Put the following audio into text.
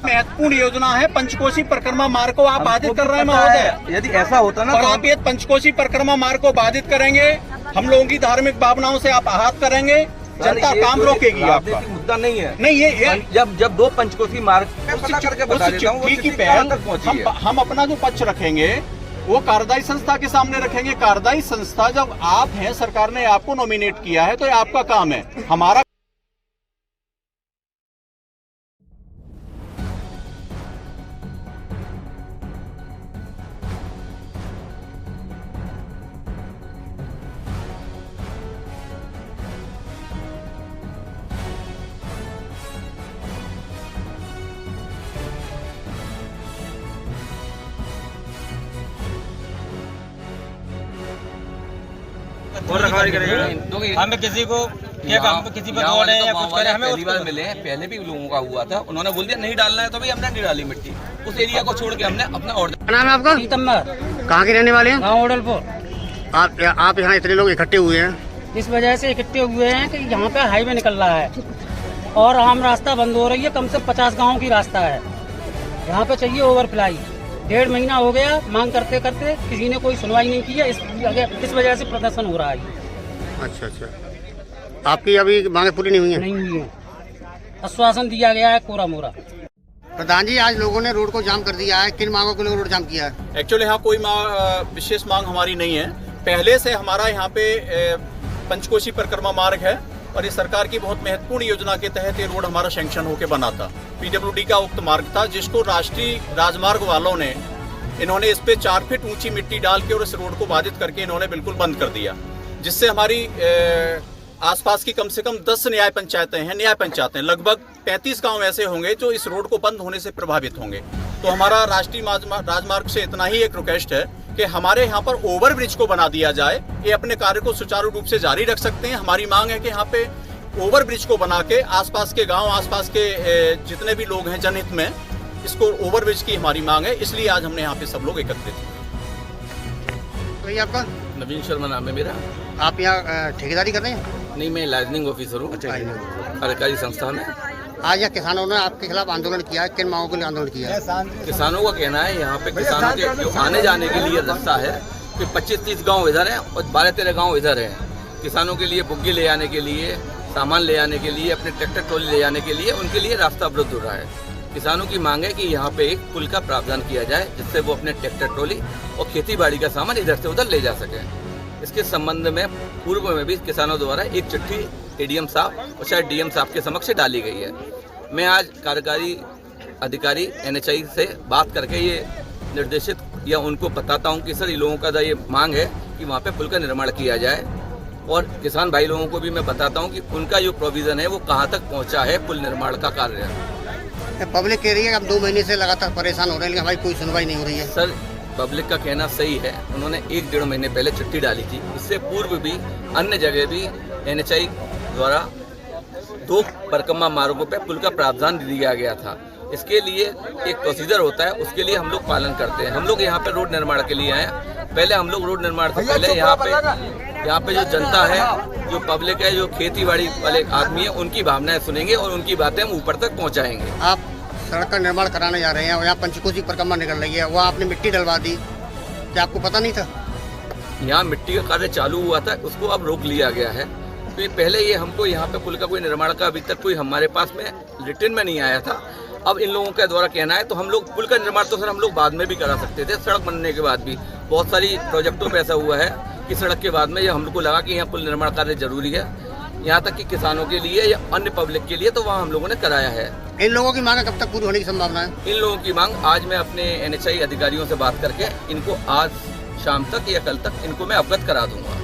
महत्वपूर्ण योजना है। पंचकोशी परिक्रमा मार्ग को आप बाधित कर रहे हैं महोदय। यदि ऐसा होता ना और तो आप ये पंचकोशी परिक्रमा मार्ग को बाधित करेंगे, हम लोगों की धार्मिक भावनाओं से आप आहत करेंगे, जनता काम रोकेगी। आपका मुद्दा नहीं है। नहीं, ये जब दो पंचकोशी मार्ग करके बता देता हूं, चिट्ठी की पहल हम अपना जो पक्ष रखेंगे वो कार्यदायी संस्था के सामने रखेंगे। कार्यदायी संस्था जब आप हैं, सरकार ने आपको नॉमिनेट किया है तो ये आपका काम है। हमारा और रखवाली करेगा। हमें किसी को क्या काम पे किसी पे दौड़ है या कुछ करे, हमें पहली बार मिले हैं। पहले भी लोगों का हुआ था, उन्होंने बोल दिया नहीं डालना है तो भी हमने नहीं डाली मिट्टी। उस एरिया को छोड़ के हमने अपना ऑर्डर। क्या नाम है आपका? सितंबर कहाँ के रहने वाले हैं? गाँव उड़लपुर। आप यहाँ इतने लोग इकट्ठे हुए हैं, इस वजह से इकट्ठे हुए हैं कि यहाँ पे हाईवे निकल रहा है और हम रास्ता बंद हो रही है। कम से 50 गाँव की रास्ता है, यहाँ पे चाहिए ओवरफ्लाई। 1.5 महीना हो गया मांग करते करते, किसी ने कोई सुनवाई नहीं की है। इस वजह से प्रदर्शन हो रहा है। अच्छा। आपकी अभी मांगे पूरी नहीं हुई हैं? नहीं हुई है, आश्वासन दिया गया है कोरा मोरा। प्रधान जी, आज लोगों ने रोड को जाम कर दिया है। किन मांगों के लिए रोड जाम किया है? एक्चुअली यहाँ कोई विशेष मांग हमारी नहीं है। पहले से हमारा यहाँ पे पंचकोशी परिक्रमा मार्ग है और ये सरकार की बहुत महत्वपूर्ण योजना के तहत ये रोड हमारा सैंक्शन होकर बना था। पीडब्ल्यूडी का उक्त मार्ग था, जिसको राष्ट्रीय राजमार्ग वालों ने इन्होंने इस पे 4 फीट ऊंची मिट्टी डाल के और इस रोड को बाधित करके इन्होंने बिल्कुल बंद कर दिया, जिससे हमारी आसपास की कम से कम 10 न्याय पंचायतें हैं। न्याय पंचायतें लगभग 35 गांव ऐसे होंगे जो इस रोड को बंद होने से प्रभावित होंगे। तो हमारा राष्ट्रीय राजमार्ग से इतना ही एक रिक्वेस्ट है कि हमारे यहाँ पर ओवर ब्रिज को बना दिया जाए। ये अपने कार्य को सुचारू रूप से जारी रख सकते हैं। हमारी मांग है कि यहाँ पे ओवर ब्रिज को बना के आसपास के गांव, आसपास के जितने भी लोग हैं जनहित में, इसको ओवर ब्रिज की हमारी मांग है। इसलिए आज हमने यहाँ पे सब लोग एकत्रित हैं। आपका नवीन शर्मा नाम है मेरा। आप यहाँ ठेकेदारी कर रहे हैं? नहीं, मैं लाइजनिंग ऑफिसर हूँ सरकारी संस्था में। आज यहाँ किसानों ने आपके खिलाफ आंदोलन किया है। किन मांगों के लिए आंदोलन किया है? किसानों का कहना है यहाँ पे किसानों के जो आने जाने के लिए रास्ता है कि 25-30 गांव इधर हैं और 12-13 गांव इधर हैं। किसानों के लिए बुग्गी ले आने के लिए, सामान ले आने के लिए, अपने ट्रैक्टर ट्रॉली ले जाने के लिए, उनके लिए रास्ता अवरुद्ध हो रहा है। किसानों की मांग है कि यहाँ पे एक पुल का प्रावधान किया जाए, जिससे वो अपने ट्रैक्टर ट्रॉली और खेती बाड़ी का सामान इधर से उधर ले जा सके। इसके संबंध में पूर्व में भी किसानों द्वारा एक चिट्ठी एडीएम साहब और शायद डीएम साहब के समक्ष डाली गई है। मैं आज कार्यकारी अधिकारी NHI से बात करके ये निर्देशित या उनको बताता हूँ कि सर, ये लोगों का ये मांग है कि वहाँ पे पुल का निर्माण किया जाए। और किसान भाई लोगों को भी मैं बताता हूँ कि उनका जो प्रोविज़न है वो कहाँ तक पहुँचा है पुल निर्माण का कार्य। पब्लिक कह रही है कि हम 2 महीने से लगातार परेशान हो रहे हैं, लेकिन हमारी कोई सुनवाई नहीं हो रही है। सर, पब्लिक का कहना सही है। उन्होंने 1-1.5 महीने पहले चिट्ठी डाली थी। इससे पूर्व भी अन्य जगह भी NHI द्वारा 2 परिक्रमा मार्गों पे पुल का प्रावधान दिया गया था। इसके लिए एक प्रोसीजर होता है, उसके लिए हम लोग पालन करते हैं। हम लोग यहाँ पे रोड निर्माण के लिए आए। पहले हम लोग रोड निर्माण से पहले यहाँ पे जो जनता है, जो पब्लिक है, जो खेती बाड़ी वाले आदमी है, उनकी भावनाएं सुनेंगे और उनकी बातें हम ऊपर तक पहुँचाएंगे। आप सड़क का निर्माण कराने जा रहे हैं और यहाँ पंचकोशी परिक्रमा निकल रही है, वहाँ आपने मिट्टी डलवा दी, क्या आपको पता नहीं था? यहाँ मिट्टी का कार्य चालू हुआ था, उसको अब रोक लिया गया है। तो पहले ये हमको यहाँ पे पुल का कोई निर्माण का अभी तक कोई हमारे पास में रिटर्न में नहीं आया था। अब इन लोगों के द्वारा कहना है तो हम लोग पुल का निर्माण तो सर हम लोग बाद में भी करा सकते थे। सड़क बनने के बाद भी बहुत सारी प्रोजेक्टों में ऐसा हुआ है कि सड़क के बाद में ये हम लोग को लगा कि यहाँ पुल निर्माण कार्य जरूरी है, यहाँ तक कि किसानों के लिए या अन्य पब्लिक के लिए, तो वहाँ हम लोगों ने कराया है। इन लोगों की मांग कब तक पूरी होने की संभावना है? इन लोगों की मांग आज मैं अपने NHI अधिकारियों से बात करके इनको आज शाम तक या कल तक इनको मैं अवगत करा दूंगा।